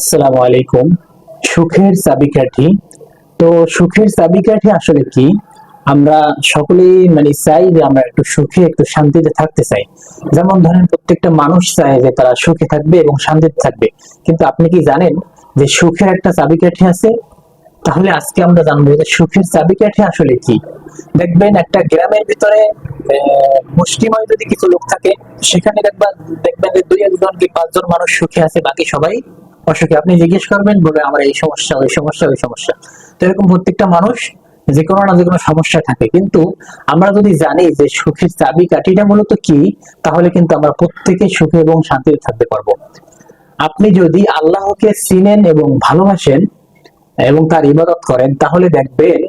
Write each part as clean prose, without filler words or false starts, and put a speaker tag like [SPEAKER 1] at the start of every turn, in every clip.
[SPEAKER 1] আসসালামু আলাইকুম। সুখের চাবিকাঠি। তো সুখের চাবিকাঠি আসলে কি? আমরা সকলেই চাই যে আমরা একটু সুখে একটু শান্তিতে থাকতে চাই। যেমন ধরেন প্রত্যেকটা মানুষ চায় যে তারা সুখে থাকবে এবং শান্তিতে থাকবে। কিন্তু আপনি কি জানেন যে সুখের একটা চাবিকাঠি আছে? তাহলে আজকে আমরা জানবো যে সুখের চাবিকাঠি আসলে কি। দেখবেন একটা গ্রামের ভিতরে মুষ্টিময় যদি কিছু লোক থাকে, সেখানে দেখবেন যে দুই একজন কি পাঁচজন মানুষ সুখে আছে, বাকি সবাই অসুখে। আপনি জিজ্ঞেস করবেন, বলে আমার এই সমস্যা ওই সমস্যা ওই সমস্যা। তো এরকম প্রত্যেকটা মানুষ যে কোনো না যে কোনো সমস্যা থাকে। কিন্তু আমরা যদি জানি যে সুখের চাবিকাঠিটা মূলত কি, তাহলে কিন্তু আমরা প্রত্যেকে সুখে এবং শান্তিতে থাকতে পারবো। আপনি যদি আল্লাহকে চিনেন এবং ভালোবাসেন এবং তার ইবাদত করেন, তাহলে দেখবেন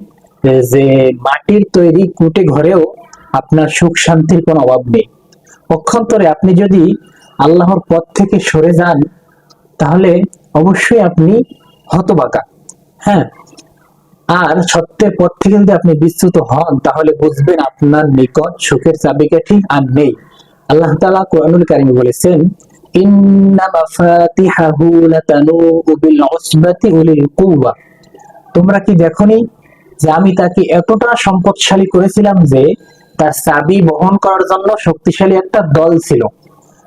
[SPEAKER 1] যে মাটির তৈরি কুটে ঘরেও আপনার সুখ শান্তির কোনো অভাব নেই। পক্ষান্তরে আপনি যদি আল্লাহর পথ থেকে সরে যান, তাহলে অবশ্যই আপনি হতবাকা। হ্যাঁ, আর সত্যের পথ থেকে যদি আপনি বিচ্যুত হন, তাহলে বুঝবেন আপনার নিকট সুখের চাবিকাঠি আর নেই। আল্লাহ তাআলা কোরআনুল কারীমে বলেছেন, ইন্না মাফাতিহাহু লাতানূউ বিল উসবাতি উলিল কুওয়া। তোমরা কি দেখোনি যে আমি তাকে এতটা সম্পদশালী করেছিলাম যে তার চাবি বহন করার জন্য শক্তিশালী একটা দল ছিল।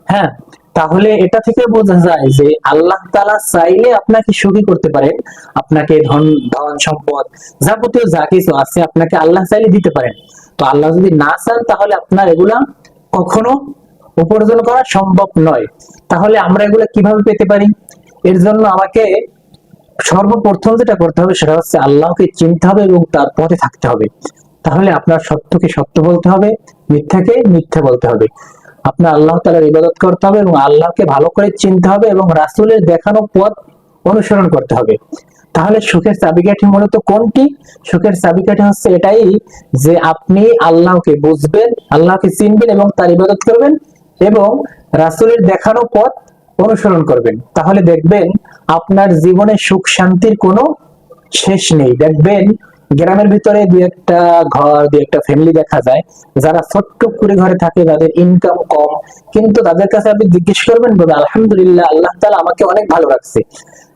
[SPEAKER 1] হ্যাঁ, তাহলে এটা থেকে বোঝা যায় যে আল্লাহ তাআলা চাইলে আপনাকে সুখী করতে পারেন। আপনাকে ধন ধন সম্পদ যাবতীয় যা কিছু আছে আপনাকে আল্লাহ চাইলে দিতে পারেন। তো আল্লাহ যদি না চান, তাহলে আপনার এগুলা কখনো উপার্জন করা সম্ভব নয়। তাহলে আমরা এগুলা কিভাবে পেতে পারি? এর জন্য আমাকে সর্বপ্রথম যেটা করতে হবে সেটা হচ্ছে আল্লাহকে চিনতে হবে এবং তার পথে থাকতে হবে। তাহলে আপনার সত্যকে সত্য বলতে হবে, মিথ্যাকে মিথ্যা বলতে হবে। আপনার আল্লাহ তাআলার ইবাদত করতে হবে এবং আল্লাহকে ভালো করে চিনতে হবে এবং রাসূলের দেখানো পথ অনুসরণ করতে হবে। তাহলে সুখের চাবিকাঠি মূলত কোনটি? সুখের চাবিকাঠি হচ্ছে এটাই যে আপনি আল্লাহকে বুঝবেন, আল্লাহকে চিনবেন এবং তার ইবাদত করবেন এবং রাসূলের দেখানো পথ অনুসরণ করবেন। তাহলে দেখবেন আপনার জীবনে সুখ শান্তির কোনো শেষ নেই। দেখবেন গ্রামের ভিতরে দুই একটা ঘর, দুই একটা ফ্যামিলি দেখা যায় যারা ছোট্ট করে ঘরে থাকে, যাদের ইনকাম কম, কিন্তু তাদের কাছে আপনি জিজ্ঞেস করবেন, বলবে আলহামদুলিল্লাহ, আল্লাহ তাআলা আমাকে অনেক ভালো রাখছে।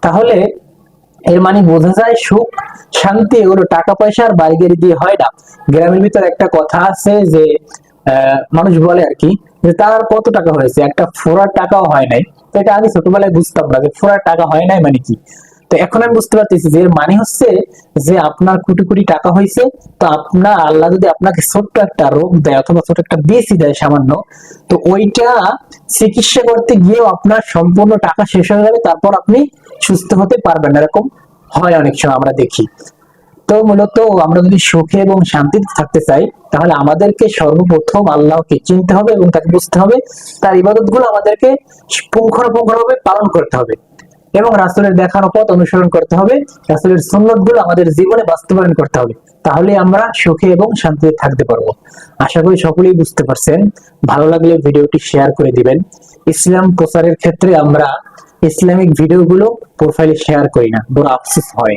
[SPEAKER 1] তাহলে এর মানে বোঝা যায় সুখ শান্তি এগুলো টাকা পয়সা আর বাড়ি গাড়ি দিয়ে হয় না। গ্রামের ভিতরে একটা কথা আছে যে মানুষ বলে আর কি, যে তার কত টাকা হয়েছে, একটা ফোঁড়ার টাকাও হয় নাই। তো এটা আমি ছোটবেলায় বুঝতাম না যে ফোঁড়ার টাকা হয় নাই মানে কি। তো এখন আমি বুঝতে পারতেছি যে এর মানে হচ্ছে যে আপনার কোটি কোটি টাকা হয়েছে, তো আপনার আল্লাহ যদি আপনাকে ছোট্ট একটা রোগ দেয় অথবা ছোট একটা বিসি দেয় সামান্য, তো ওইটা চিকিৎসা করতে গিয়েও আপনার সম্পূর্ণ টাকা শেষ হয়ে যাবে, তারপর আপনি সুস্থ হতে পারবেন না। এরকম হয় অনেক সময় আমরা দেখি। তো মূলত আমরা যদি সুখে এবং শান্তিতে থাকতে চাই, তাহলে আমাদেরকে সর্বপ্রথম আল্লাহকে চিনতে হবে এবং তাকে বুঝতে হবে। তার ইবাদত গুলো আমাদেরকে পুঙ্খানুপুঙ্খভাবে পালন করতে হবে এবং রাসূলের দেখানো পথ অনুসরণ করতে হবে। রাসূলের সুন্নাত গুলো আমাদের জীবনে বাস্তবায়ন করতে হবে। তাহলে আমরা সুখে এবং শান্তিতে থাকতে পারবো। আশা করি সকলেই বুঝতে পারছেন। ভালো লাগলে ভিডিওটি শেয়ার করে দিবেন। ইসলাম প্রচারের ক্ষেত্রে আমরা ইসলামিক ভিডিওগুলো প্রোফাইলে শেয়ার করি না, বড় আফসোস হয়।